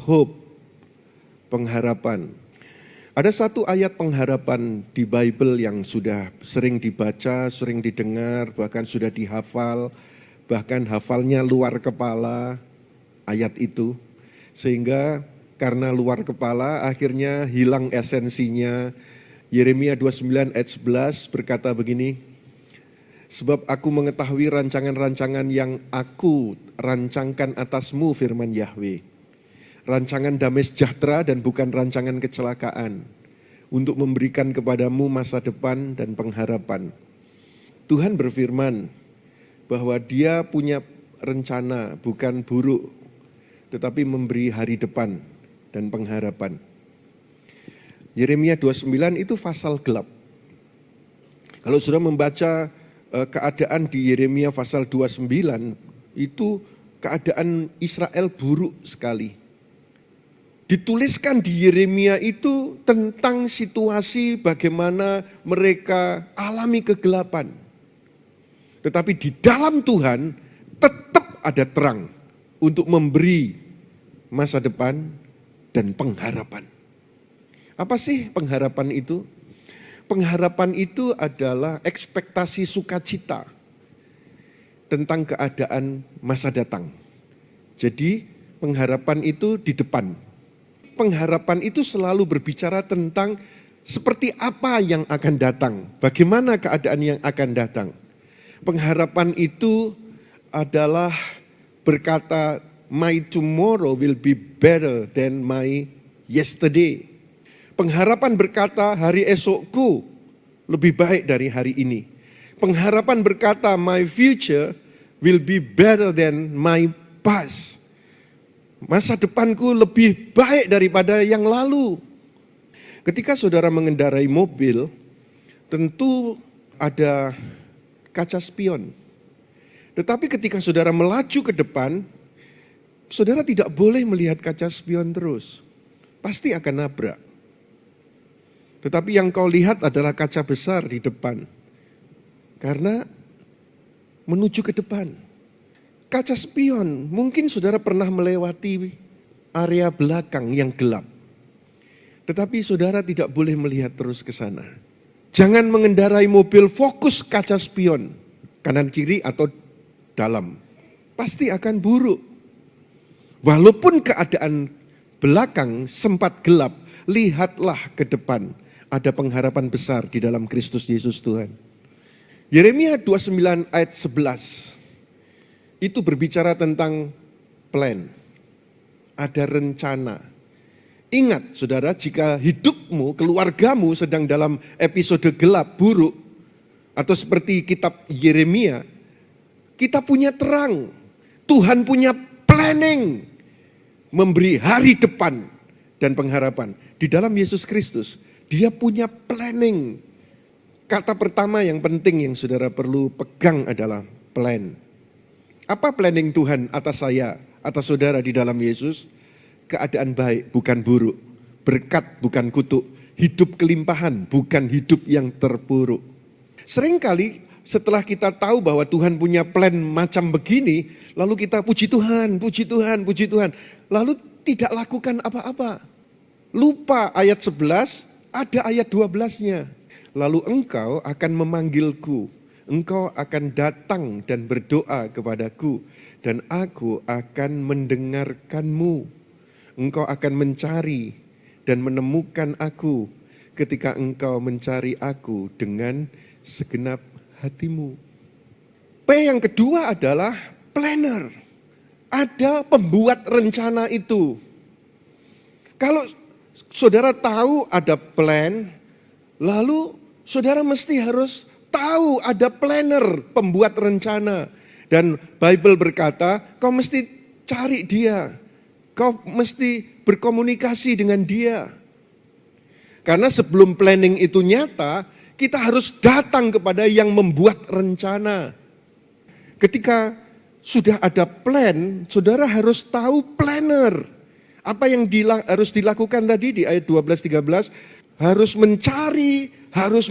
hope, pengharapan. Ada satu ayat pengharapan di Bible yang sudah sering dibaca, sering didengar, bahkan sudah dihafal, bahkan hafalnya luar kepala ayat itu. Sehingga karena luar kepala akhirnya hilang esensinya. Yeremia 29 ayat 11 berkata begini, sebab aku mengetahui rancangan-rancangan yang aku rancangkan atasmu, firman Yahweh. Rancangan damai sejahtera dan bukan rancangan kecelakaan, untuk memberikan kepadamu masa depan dan pengharapan. Tuhan berfirman bahwa Dia punya rencana bukan buruk, tetapi memberi hari depan dan pengharapan. Yeremia 29 itu pasal gelap. Kalau sudah membaca keadaan di Yeremia pasal 29, itu keadaan Israel buruk sekali. Dituliskan di Yeremia itu tentang situasi bagaimana mereka alami kegelapan. Tetapi di dalam Tuhan tetap ada terang untuk memberi masa depan dan pengharapan. Apa sih pengharapan itu? Pengharapan itu adalah ekspektasi sukacita tentang keadaan masa datang. Jadi pengharapan itu di depan. Pengharapan itu selalu berbicara tentang seperti apa yang akan datang, bagaimana keadaan yang akan datang. Pengharapan itu adalah berkata, my tomorrow will be better than my yesterday. Pengharapan berkata, hari esokku lebih baik dari hari ini. Pengharapan berkata, my future will be better than my past. Masa depanku lebih baik daripada yang lalu. Ketika saudara mengendarai mobil, tentu ada kaca spion. Tetapi ketika saudara melaju ke depan, saudara tidak boleh melihat kaca spion terus. Pasti akan nabrak. Tetapi yang kau lihat adalah kaca besar di depan. Karena menuju ke depan. Kaca spion, mungkin saudara pernah melewati area belakang yang gelap. Tetapi saudara tidak boleh melihat terus ke sana. Jangan mengendarai mobil fokus kaca spion, kanan kiri atau dalam. Pasti akan buruk. Walaupun keadaan belakang sempat gelap, lihatlah ke depan. Ada pengharapan besar di dalam Kristus Yesus Tuhan. Yeremia 29 ayat 11. Itu berbicara tentang plan, ada rencana. Ingat saudara, jika hidupmu, keluargamu sedang dalam episode gelap, buruk, atau seperti kitab Yeremia, kita punya terang. Tuhan punya planning, memberi hari depan dan pengharapan. Di dalam Yesus Kristus, Dia punya planning. Kata pertama yang penting yang saudara perlu pegang adalah plan. Apa planning Tuhan atas saya, atas saudara di dalam Yesus? Keadaan baik, bukan buruk. Berkat, bukan kutuk. Hidup kelimpahan, bukan hidup yang terpuruk. Seringkali setelah kita tahu bahwa Tuhan punya plan macam begini, lalu kita puji Tuhan, puji Tuhan, puji Tuhan. Lalu tidak lakukan apa-apa. Lupa ayat 11, ada ayat 12-nya. Lalu engkau akan memanggilku. Engkau akan datang dan berdoa kepadaku, dan aku akan mendengarkanmu. Engkau akan mencari dan menemukan aku ketika engkau mencari aku dengan segenap hatimu. P yang kedua adalah planner. Ada pembuat rencana itu. Kalau saudara tahu ada plan, lalu saudara mesti harus tahu ada planner, pembuat rencana. Dan Bible berkata, kau mesti cari dia. Kau mesti berkomunikasi dengan dia. Karena sebelum planning itu nyata, kita harus datang kepada yang membuat rencana. Ketika sudah ada plan, saudara harus tahu planner. Apa yang harus dilakukan tadi di ayat 12-13, harus mencari, harus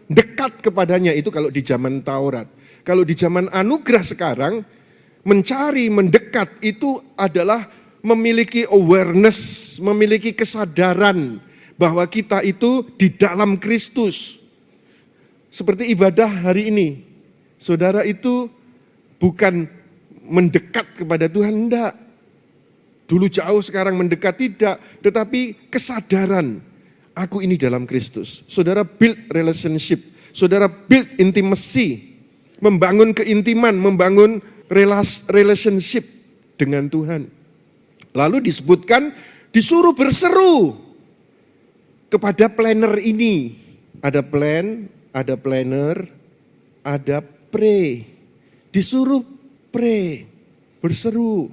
dekat kepadanya, itu kalau di zaman Taurat. Kalau di zaman anugerah sekarang, mencari, mendekat itu adalah memiliki awareness, memiliki kesadaran bahwa kita itu di dalam Kristus. Seperti ibadah hari ini, saudara itu bukan mendekat kepada Tuhan, enggak. Dulu jauh, sekarang mendekat, tidak. Tetapi kesadaran, aku ini dalam Kristus. Saudara build relationship, saudara build intimacy, membangun keintiman, membangun relationship dengan Tuhan. Lalu disebutkan, disuruh berseru kepada planner ini. Ada plan, ada planner, ada pray. Disuruh pray, berseru.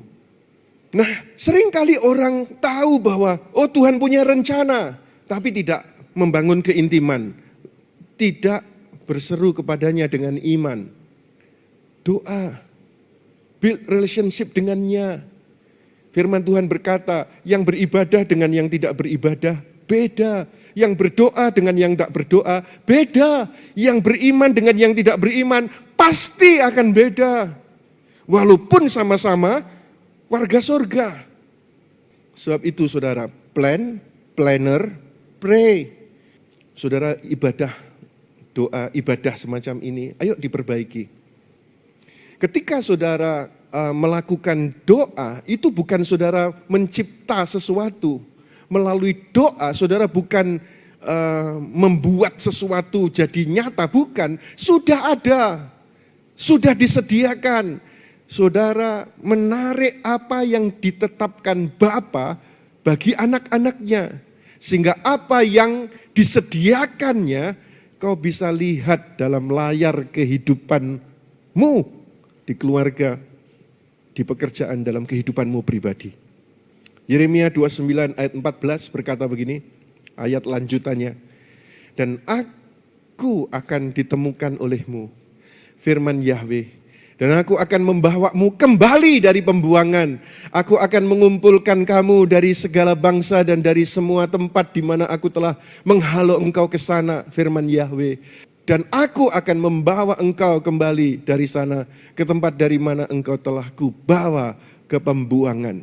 Nah, seringkali orang tahu bahwa Tuhan punya rencana, tapi tidak membangun keintiman, tidak berseru kepadanya dengan iman. Doa, build relationship dengannya. Firman Tuhan berkata, yang beribadah dengan yang tidak beribadah beda. Yang berdoa dengan yang tak berdoa beda. Yang beriman dengan yang tidak beriman pasti akan beda. Walaupun sama-sama warga surga. Sebab itu saudara, plan, planner, pray. Saudara, ibadah, doa, ibadah semacam ini, ayo diperbaiki. Ketika saudara melakukan doa, itu bukan saudara mencipta sesuatu. Melalui doa, saudara bukan membuat sesuatu jadi nyata, bukan. Sudah ada, sudah disediakan. Saudara menarik apa yang ditetapkan Bapa bagi anak-anaknya. Sehingga apa yang disediakannya kau bisa lihat dalam layar kehidupanmu di keluarga, di pekerjaan, dalam kehidupanmu pribadi. Yeremia 29 ayat 14 berkata begini, ayat lanjutannya. Dan aku akan ditemukan olehmu, firman Yahweh. Dan aku akan membawamu kembali dari pembuangan. Aku akan mengumpulkan kamu dari segala bangsa dan dari semua tempat di mana aku telah menghalau engkau ke sana, firman Yahweh. Dan aku akan membawa engkau kembali dari sana ke tempat dari mana engkau telah kubawa ke pembuangan.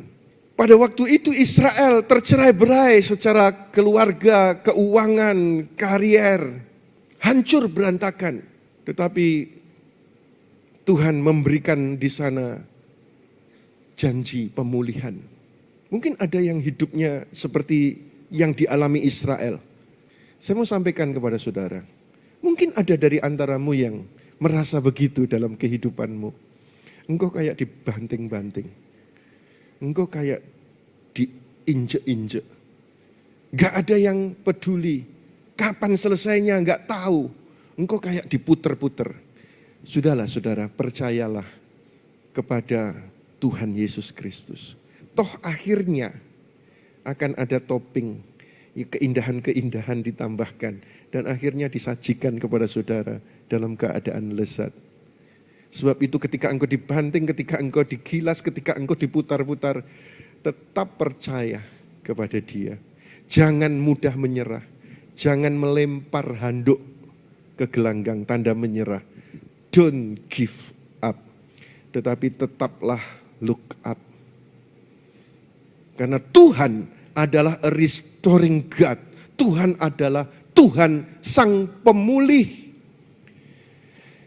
Pada waktu itu Israel tercerai-berai secara keluarga, keuangan, karier, hancur berantakan. Tetapi Tuhan memberikan di sana janji pemulihan. Mungkin ada yang hidupnya seperti yang dialami Israel. Saya mau sampaikan kepada saudara, mungkin ada dari antaramu yang merasa begitu dalam kehidupanmu. Engkau kayak dibanting-banting. Engkau kayak diinjek-injek. Gak ada yang peduli. Kapan selesainya gak tahu. Engkau kayak diputer-puter. Sudahlah saudara, percayalah kepada Tuhan Yesus Kristus. Toh akhirnya akan ada topping, keindahan-keindahan ditambahkan. Dan akhirnya disajikan kepada saudara dalam keadaan lezat. Sebab itu ketika engkau dibanting, ketika engkau digilas, ketika engkau diputar-putar, tetap percaya kepada Dia. Jangan mudah menyerah. Jangan melempar handuk ke gelanggang, tanda menyerah. Don't give up. Tetapi tetaplah look up. Karena Tuhan adalah a restoring God. Tuhan adalah Tuhan sang pemulih.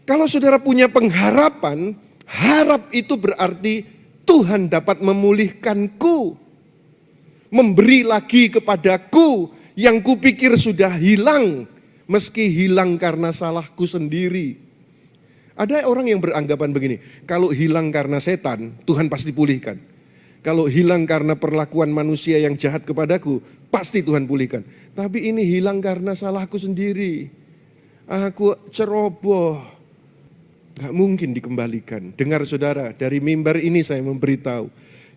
Kalau saudara punya pengharapan, harap itu berarti Tuhan dapat memulihkanku. Memberi lagi kepadaku yang kupikir sudah hilang. Meski hilang karena salahku sendiri. Ada orang yang beranggapan begini, kalau hilang karena setan, Tuhan pasti pulihkan. Kalau hilang karena perlakuan manusia yang jahat kepadaku, pasti Tuhan pulihkan. Tapi ini hilang karena salahku sendiri. Aku ceroboh. Gak mungkin dikembalikan. Dengar saudara, dari mimbar ini saya memberitahu,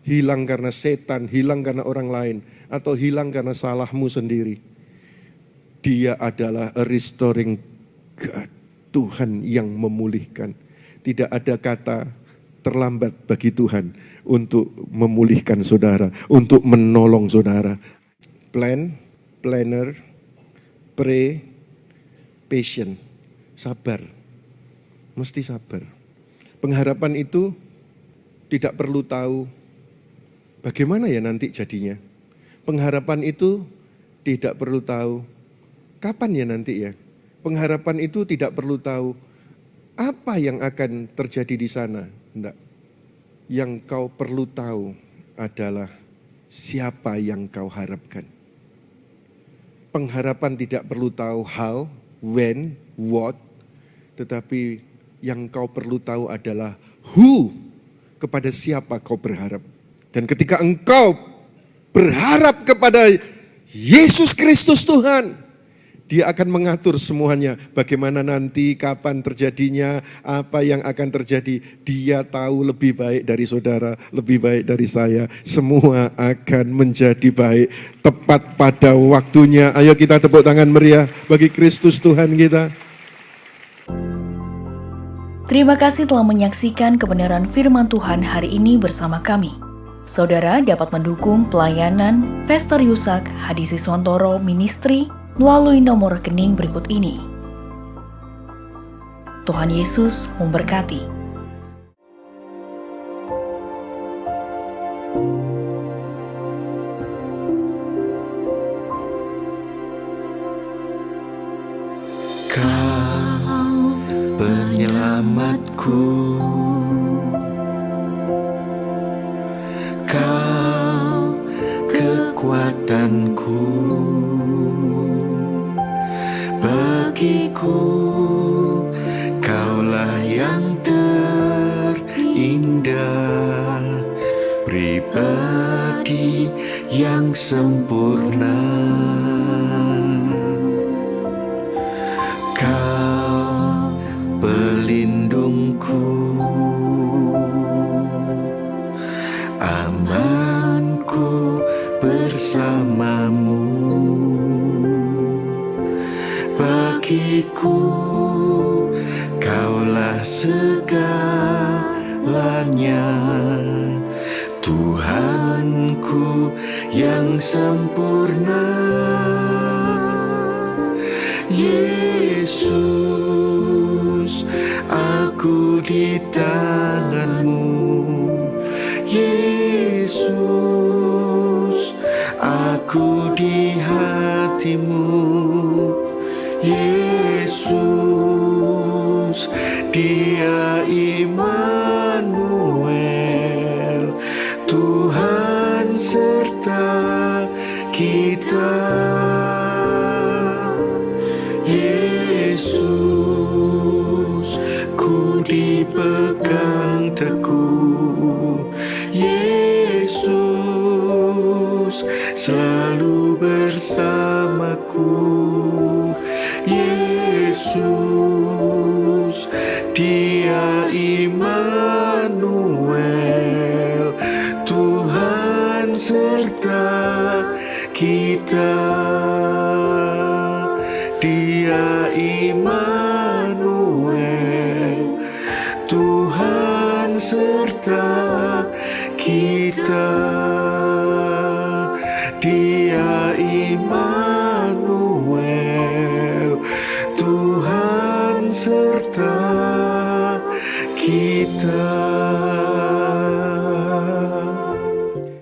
hilang karena setan, hilang karena orang lain, atau hilang karena salahmu sendiri. Dia adalah a restoring God. Tuhan yang memulihkan. Tidak ada kata terlambat bagi Tuhan untuk memulihkan saudara, untuk menolong saudara. Plan, planner, pray, patient, sabar. Mesti sabar. Pengharapan itu tidak perlu tahu bagaimana ya nanti jadinya? Pengharapan itu tidak perlu tahu kapan ya nanti ya. Pengharapan itu tidak perlu tahu apa yang akan terjadi di sana. Enggak. Yang kau perlu tahu adalah siapa yang kau harapkan. Pengharapan tidak perlu tahu how, when, what, tetapi yang kau perlu tahu adalah who, kepada siapa kau berharap. Dan ketika engkau berharap kepada Yesus Kristus Tuhan, Dia akan mengatur semuanya. Bagaimana nanti, kapan terjadinya, apa yang akan terjadi. Dia tahu lebih baik dari saudara, lebih baik dari saya. Semua akan menjadi baik tepat pada waktunya. Ayo kita tepuk tangan meriah bagi Kristus Tuhan kita. Terima kasih telah menyaksikan kebenaran firman Tuhan hari ini bersama kami. Saudara dapat mendukung pelayanan Pastor Yusak Hadi Siswantoro Ministry melalui nomor rekening berikut ini. Tuhan Yesus memberkati. Kau penyelamatku, Kau kekuatanku, bagiku Kaulah yang terindah, pribadi yang sempurna. Kau pelindungku, amanku bersamamu. Bagiku Kaulah segalanya, Tuhanku yang sempurna. Yesus, aku di tangan-Mu. Yesus, aku di hati-Mu. Yesus, Dia Immanuel, Tuhan serta kita. Yesus, ku dipegang teguh. Yesus, selalu bersamaku. Yesus, Dia Immanuel, Tuhan serta kita. Dia Immanuel, Tuhan serta kita.